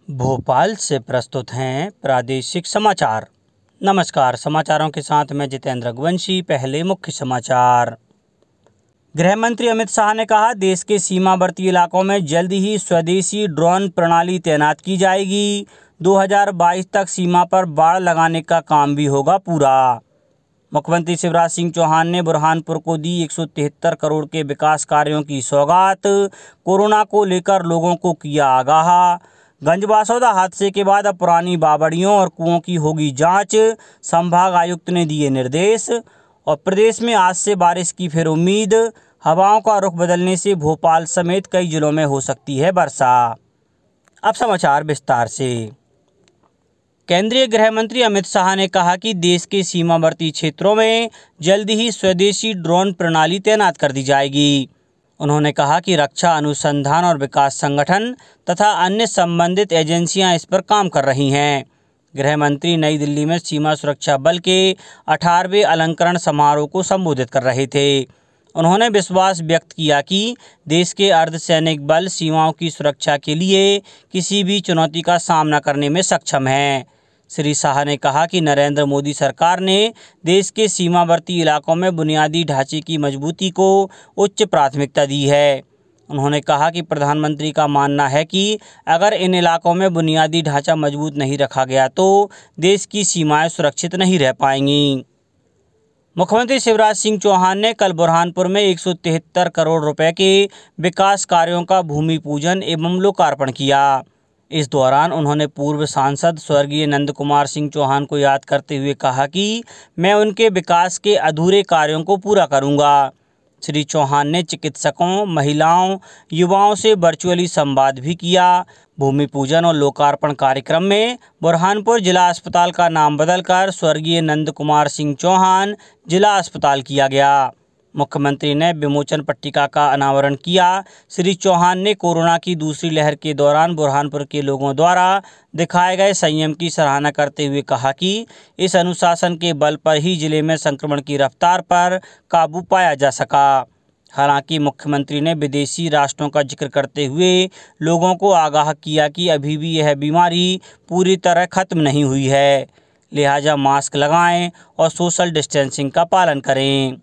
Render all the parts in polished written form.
भोपाल से प्रस्तुत हैं प्रादेशिक समाचार। नमस्कार, समाचारों के साथ मैं जितेंद्र रघुवंशी। पहले मुख्य समाचार। गृह मंत्री अमित शाह ने कहा, देश के सीमावर्ती इलाकों में जल्द ही स्वदेशी ड्रोन प्रणाली तैनात की जाएगी। 2022 तक सीमा पर बाड़ लगाने का काम भी होगा पूरा। मुख्यमंत्री शिवराज सिंह चौहान ने बुरहानपुर को दी 173 करोड़ के विकास कार्यों की सौगात। कोरोना को लेकर लोगों को किया आगाह। गंजबासौदा हादसे के बाद अब पुरानी बावड़ियों और कुओं की होगी जांच, संभाग आयुक्त ने दिए निर्देश। और प्रदेश में आज से बारिश की फिर उम्मीद। हवाओं का रुख बदलने से भोपाल समेत कई जिलों में हो सकती है वर्षा। अब समाचार विस्तार से। केंद्रीय गृह मंत्री अमित शाह ने कहा कि देश के सीमावर्ती क्षेत्रों में जल्द ही स्वदेशी ड्रोन प्रणाली तैनात कर दी जाएगी। उन्होंने कहा कि रक्षा अनुसंधान और विकास संगठन तथा अन्य संबंधित एजेंसियां इस पर काम कर रही हैं। गृह मंत्री नई दिल्ली में सीमा सुरक्षा बल के 18वें अलंकरण समारोह को संबोधित कर रहे थे। उन्होंने विश्वास व्यक्त किया कि देश के अर्धसैनिक बल सीमाओं की सुरक्षा के लिए किसी भी चुनौती का सामना करने में सक्षम हैं। श्री शाह ने कहा कि नरेंद्र मोदी सरकार ने देश के सीमावर्ती इलाकों में बुनियादी ढांचे की मजबूती को उच्च प्राथमिकता दी है। उन्होंने कहा कि प्रधानमंत्री का मानना है कि अगर इन इलाकों में बुनियादी ढांचा मजबूत नहीं रखा गया तो देश की सीमाएं सुरक्षित नहीं रह पाएंगी। मुख्यमंत्री शिवराज सिंह चौहान ने कल बुरहानपुर में 173 करोड़ रुपए के विकास कार्यों का भूमि पूजन एवं लोकार्पण किया। इस दौरान उन्होंने पूर्व सांसद स्वर्गीय नंद कुमार सिंह चौहान को याद करते हुए कहा कि मैं उनके विकास के अधूरे कार्यों को पूरा करूंगा। श्री चौहान ने चिकित्सकों, महिलाओं, युवाओं से वर्चुअली संवाद भी किया। भूमि पूजन और लोकार्पण कार्यक्रम में बुरहानपुर जिला अस्पताल का नाम बदलकर स्वर्गीय नंद कुमार सिंह चौहान जिला अस्पताल किया गया। मुख्यमंत्री ने विमोचन पट्टिका का अनावरण किया। श्री चौहान ने कोरोना की दूसरी लहर के दौरान बुरहानपुर के लोगों द्वारा दिखाए गए संयम की सराहना करते हुए कहा कि इस अनुशासन के बल पर ही जिले में संक्रमण की रफ्तार पर काबू पाया जा सका। हालांकि मुख्यमंत्री ने विदेशी राष्ट्रों का जिक्र करते हुए लोगों को आगाह किया कि अभी भी यह बीमारी पूरी तरह खत्म नहीं हुई है, लिहाजा मास्क लगाएं और सोशल डिस्टेंसिंग का पालन करें।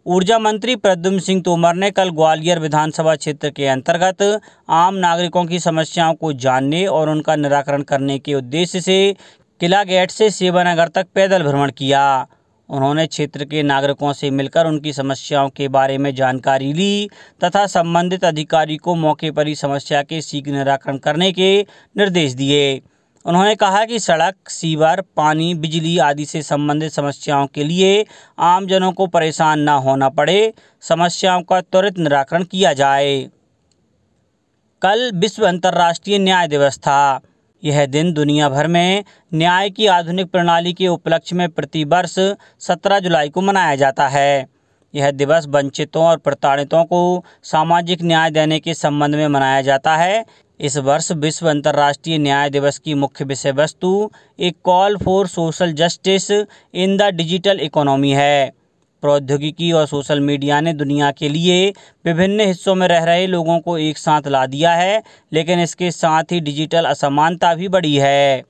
ऊर्जा मंत्री प्रद्युम्न सिंह तोमर ने कल ग्वालियर विधानसभा क्षेत्र के अंतर्गत आम नागरिकों की समस्याओं को जानने और उनका निराकरण करने के उद्देश्य से किला गेट से सेवानगर तक पैदल भ्रमण किया। उन्होंने क्षेत्र के नागरिकों से मिलकर उनकी समस्याओं के बारे में जानकारी ली तथा संबंधित अधिकारी को मौके पर ही समस्या के शीघ्र निराकरण करने के निर्देश दिए। उन्होंने कहा कि सड़क, सीवर, पानी, बिजली आदि से संबंधित समस्याओं के लिए आमजनों को परेशान न होना पड़े, समस्याओं का त्वरित निराकरण किया जाए। कल विश्व अंतर्राष्ट्रीय न्याय दिवस था। यह दिन दुनिया भर में न्याय की आधुनिक प्रणाली के उपलक्ष्य में प्रतिवर्ष 17 जुलाई को मनाया जाता है। यह दिवस वंचितों और प्रताड़ितों को सामाजिक न्याय देने के संबंध में मनाया जाता है। इस वर्ष विश्व अंतर्राष्ट्रीय न्याय दिवस की मुख्य विषय वस्तु a call for social justice in the digital economy है। प्रौद्योगिकी और सोशल मीडिया ने दुनिया के लिए विभिन्न हिस्सों में रह रहे लोगों को एक साथ ला दिया है, लेकिन इसके साथ ही डिजिटल असमानता भी बढ़ी है।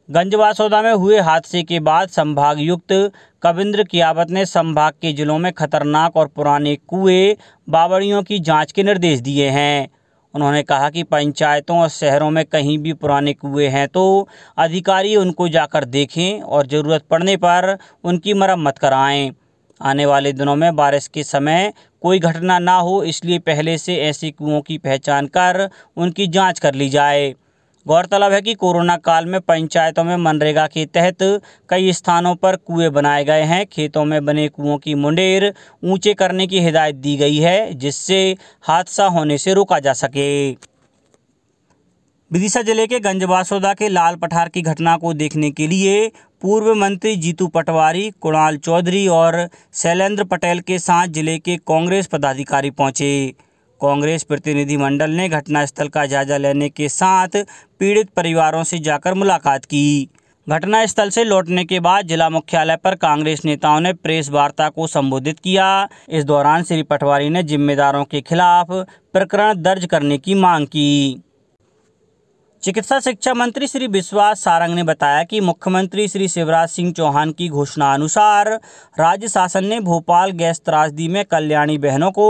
गंजबासौदा में हुए हादसे के बाद संभागायुक्त कविंद्र कियावत ने संभाग के जिलों में खतरनाक और पुराने कुएं, बावड़ियों की जांच के निर्देश दिए हैं। उन्होंने कहा कि पंचायतों और शहरों में कहीं भी पुराने कुएं हैं तो अधिकारी उनको जाकर देखें और ज़रूरत पड़ने पर उनकी मरम्मत कराएं। आने वाले दिनों में बारिश के समय कोई घटना ना हो, इसलिए पहले से ऐसे कुओं की पहचान कर उनकी जांच कर ली जाए। गौरतलब है कि कोरोना काल में पंचायतों में मनरेगा के तहत कई स्थानों पर कुएं बनाए गए हैं। खेतों में बने कुओं की मुंडेर ऊंचे करने की हिदायत दी गई है, जिससे हादसा होने से रोका जा सके। विदिशा जिले के गंजबासौदा के लाल पठार की घटना को देखने के लिए पूर्व मंत्री जीतू पटवारी, कुणाल चौधरी और शैलेंद्र पटेल के साथ जिले के कांग्रेस पदाधिकारी पहुंचे। कांग्रेस प्रतिनिधिमंडल ने घटनास्थल का जायजा लेने के साथ पीड़ित परिवारों से जाकर मुलाकात की। घटनास्थल से लौटने के बाद जिला मुख्यालय पर कांग्रेस नेताओं ने प्रेस वार्ता को संबोधित किया। इस दौरान श्री पटवारी ने जिम्मेदारों के खिलाफ प्रकरण दर्ज करने की मांग की। चिकित्सा शिक्षा मंत्री श्री विश्वास सारंग ने बताया कि मुख्यमंत्री श्री शिवराज सिंह चौहान की घोषणा अनुसार राज्य शासन ने भोपाल गैस त्रासदी में कल्याणी बहनों को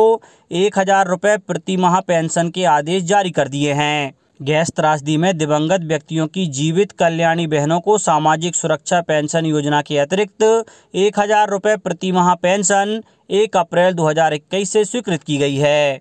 1000 रुपये प्रति माह पेंशन के आदेश जारी कर दिए हैं। गैस त्रासदी में दिवंगत व्यक्तियों की जीवित कल्याणी बहनों को सामाजिक सुरक्षा पेंशन योजना के अतिरिक्त 1000 रुपये प्रति माह पेंशन 1 अप्रैल 2021 से स्वीकृत की गई है।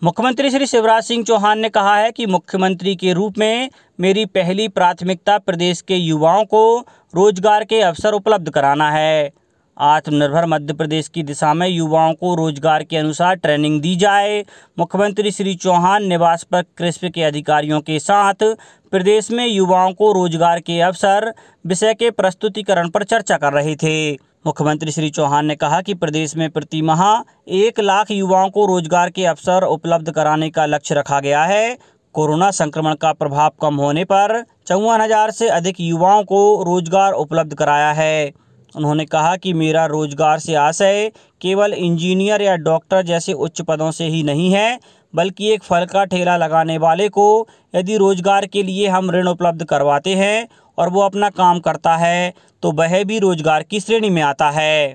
मुख्यमंत्री श्री शिवराज सिंह चौहान ने कहा है कि मुख्यमंत्री के रूप में मेरी पहली प्राथमिकता प्रदेश के युवाओं को रोजगार के अवसर उपलब्ध कराना है। आत्मनिर्भर मध्य प्रदेश की दिशा में युवाओं को रोजगार के अनुसार ट्रेनिंग दी जाए। मुख्यमंत्री श्री चौहान निवास पर कृषि के अधिकारियों के साथ प्रदेश में युवाओं को रोजगार के अवसर विषय के प्रस्तुतिकरण पर चर्चा कर रहे थे। मुख्यमंत्री श्री चौहान ने कहा कि प्रदेश में प्रति माह 1 लाख युवाओं को रोजगार के अवसर उपलब्ध कराने का लक्ष्य रखा गया है। कोरोना संक्रमण का प्रभाव कम होने पर 54,000 से अधिक युवाओं को रोजगार उपलब्ध कराया है। उन्होंने कहा कि मेरा रोजगार से आशय केवल इंजीनियर या डॉक्टर जैसे उच्च पदों से ही नहीं है, बल्कि एक फल का ठेला लगाने वाले को यदि रोजगार के लिए हम ऋण उपलब्ध करवाते हैं और वो अपना काम करता है तो वह भी रोजगार की श्रेणी में आता है।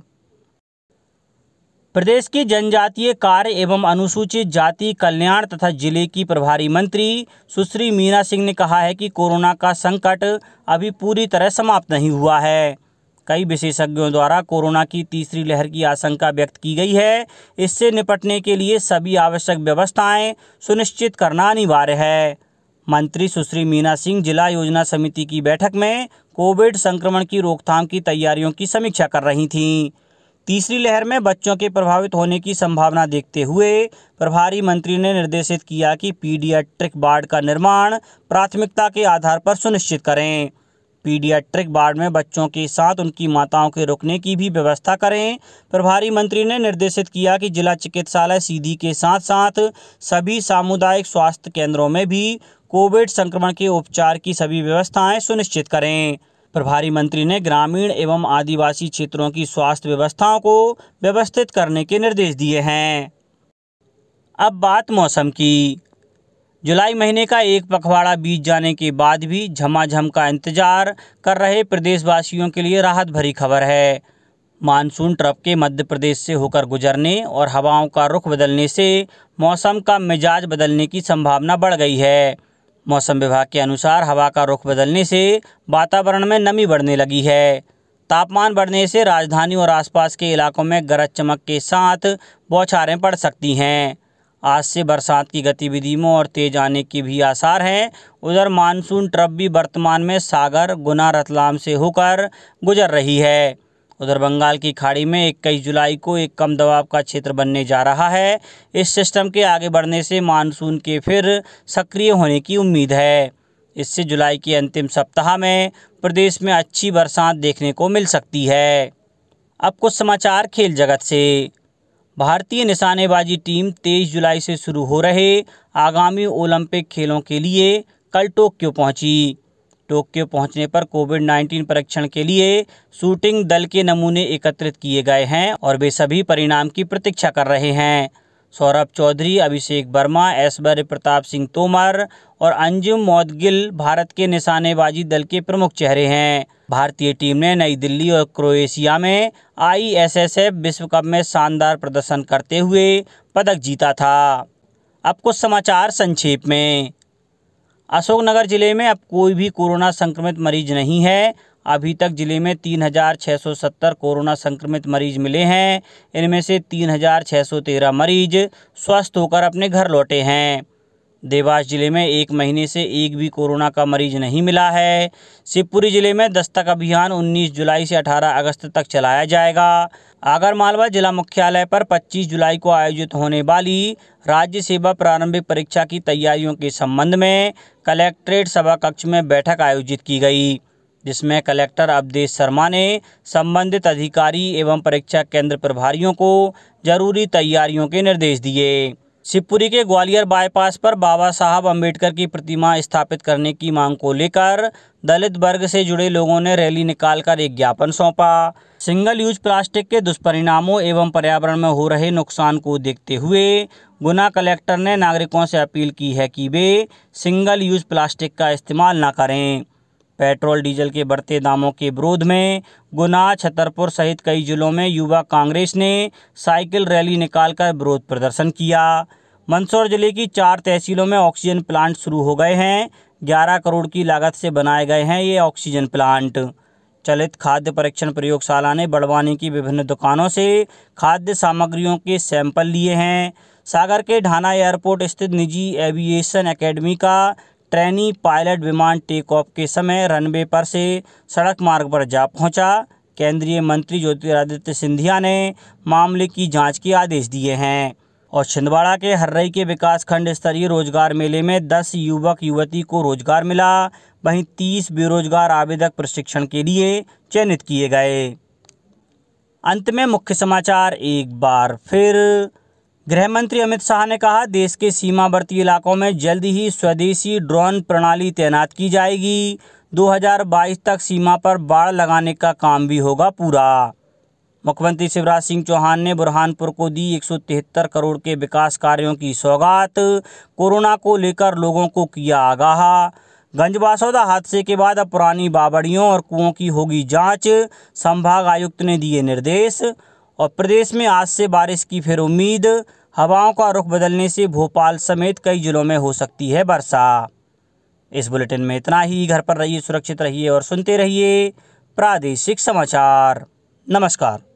प्रदेश की जनजातीय कार्य एवं अनुसूचित जाति कल्याण तथा जिले की प्रभारी मंत्री सुश्री मीना सिंह ने कहा है कि कोरोना का संकट अभी पूरी तरह समाप्त नहीं हुआ है। कई विशेषज्ञों द्वारा कोरोना की तीसरी लहर की आशंका व्यक्त की गई है। इससे निपटने के लिए सभी आवश्यक व्यवस्थाएं सुनिश्चित करना अनिवार्य है। मंत्री सुश्री मीना सिंह जिला योजना समिति की बैठक में कोविड संक्रमण की रोकथाम की तैयारियों की समीक्षा कर रही थीं। तीसरी लहर में बच्चों के प्रभावित होने की संभावना देखते हुए प्रभारी मंत्री ने निर्देशित किया कि पीडियाट्रिक वार्ड का निर्माण प्राथमिकता के आधार पर सुनिश्चित करें। पीडियाट्रिक वार्ड में बच्चों के साथ उनकी माताओं के रुकने की भी व्यवस्था करें। प्रभारी मंत्री ने निर्देशित किया कि जिला चिकित्सालय सीधी के साथ साथ सभी सामुदायिक स्वास्थ्य केंद्रों में भी कोविड संक्रमण के उपचार की सभी व्यवस्थाएं सुनिश्चित करें। प्रभारी मंत्री ने ग्रामीण एवं आदिवासी क्षेत्रों की स्वास्थ्य व्यवस्थाओं को व्यवस्थित करने के निर्देश दिए हैं। अब बात मौसम की। जुलाई महीने का एक पखवाड़ा बीत जाने के बाद भी झमाझम का इंतजार कर रहे प्रदेशवासियों के लिए राहत भरी खबर है। मानसून ट्रफ के मध्य प्रदेश से होकर गुजरने और हवाओं का रुख बदलने से मौसम का मिजाज बदलने की संभावना बढ़ गई है। मौसम विभाग के अनुसार हवा का रुख बदलने से वातावरण में नमी बढ़ने लगी है। तापमान बढ़ने से राजधानी और आसपास के इलाकों में गरज चमक के साथ बौछारें पड़ सकती हैं। आज से बरसात की गतिविधि में और तेज आने के भी आसार हैं। उधर मानसून ट्रफ भी वर्तमान में सागर, गुना, रतलाम से होकर गुजर रही है। उधर बंगाल की खाड़ी में 21 जुलाई को एक कम दबाव का क्षेत्र बनने जा रहा है। इस सिस्टम के आगे बढ़ने से मानसून के फिर सक्रिय होने की उम्मीद है। इससे जुलाई के अंतिम सप्ताह में प्रदेश में अच्छी बरसात देखने को मिल सकती है। अब कुछ समाचार खेल जगत से। भारतीय निशानेबाजी टीम 23 जुलाई से शुरू हो रहे आगामी ओलंपिक खेलों के लिए कल टोक्यो पहुंची। टोक्यो पहुंचने पर कोविड-19 परीक्षण के लिए शूटिंग दल के नमूने एकत्रित किए गए हैं और वे सभी परिणाम की प्रतीक्षा कर रहे हैं। सौरभ चौधरी, अभिषेक वर्मा, ऐश्वर्य प्रताप सिंह तोमर और अंजुम मौदगिल भारत के निशानेबाजी दल के प्रमुख चेहरे हैं। भारतीय टीम ने नई दिल्ली और क्रोएशिया में ISSF विश्व कप में शानदार प्रदर्शन करते हुए पदक जीता था। अब कुछ समाचार संक्षेप में। अशोकनगर जिले में अब कोई भी कोरोना संक्रमित मरीज नहीं है। अभी तक जिले में 3,670 कोरोना संक्रमित मरीज मिले हैं। इनमें से 3,613 मरीज स्वस्थ होकर अपने घर लौटे हैं। देवास जिले में एक महीने से एक भी कोरोना का मरीज नहीं मिला है। शिवपुरी जिले में दस्तक अभियान 19 जुलाई से 18 अगस्त तक चलाया जाएगा। आगरमालवा जिला मुख्यालय पर 25 जुलाई को आयोजित होने वाली राज्य सेवा प्रारंभिक परीक्षा की तैयारियों के संबंध में कलेक्ट्रेट सभा कक्ष में बैठक आयोजित की गई, जिसमें कलेक्टर अवधेश शर्मा ने संबंधित अधिकारी एवं परीक्षा केंद्र प्रभारियों को जरूरी तैयारियों के निर्देश दिए। शिवपुरी के ग्वालियर बाईपास पर बाबा साहब अम्बेडकर की प्रतिमा स्थापित करने की मांग को लेकर दलित वर्ग से जुड़े लोगों ने रैली निकालकर एक ज्ञापन सौंपा। सिंगल यूज प्लास्टिक के दुष्परिणामों एवं पर्यावरण में हो रहे नुकसान को देखते हुए गुना कलेक्टर ने नागरिकों से अपील की है कि वे सिंगल यूज प्लास्टिक का इस्तेमाल न करें। पेट्रोल डीजल के बढ़ते दामों के विरोध में गुना, छतरपुर सहित कई जिलों में युवा कांग्रेस ने साइकिल रैली निकालकर विरोध प्रदर्शन किया। मंदसौर जिले की 4 तहसीलों में ऑक्सीजन प्लांट शुरू हो गए हैं। 11 करोड़ की लागत से बनाए गए हैं ये ऑक्सीजन प्लांट। चलित खाद्य परीक्षण प्रयोगशाला ने बड़वानी की विभिन्न दुकानों से खाद्य सामग्रियों के सैंपल लिए हैं। सागर के ढाना एयरपोर्ट स्थित निजी एविएशन एकेडमी का ट्रेनी पायलट विमान टेक ऑफ के समय रनवे पर से सड़क मार्ग पर जा पहुंचा। केंद्रीय मंत्री ज्योतिरादित्य सिंधिया ने मामले की जांच के आदेश दिए हैं। और छिंदवाड़ा के हर्रई के विकासखंड स्तरीय रोजगार मेले में 10 युवक युवती को रोजगार मिला। वहीं 30 बेरोजगार आवेदक प्रशिक्षण के लिए चयनित किए गए। अंत में मुख्य समाचार एक बार फिर। गृह मंत्री अमित शाह ने कहा, देश के सीमावर्ती इलाकों में जल्द ही स्वदेशी ड्रोन प्रणाली तैनात की जाएगी। 2022 तक सीमा पर बाड़ लगाने का काम भी होगा पूरा। मुख्यमंत्री शिवराज सिंह चौहान ने बुरहानपुर को दी 173 करोड़ के विकास कार्यों की सौगात। कोरोना को लेकर लोगों को किया आगाह। गंजबासौदा हादसे के बाद अब पुरानी बावड़ियों और कुओं की होगी जांच, संभाग आयुक्त ने दिए निर्देश। और प्रदेश में आज से बारिश की फिर उम्मीद। हवाओं का रुख बदलने से भोपाल समेत कई जिलों में हो सकती है वर्षा। इस बुलेटिन में इतना ही। घर पर रहिए, सुरक्षित रहिए और सुनते रहिए प्रादेशिक समाचार। नमस्कार।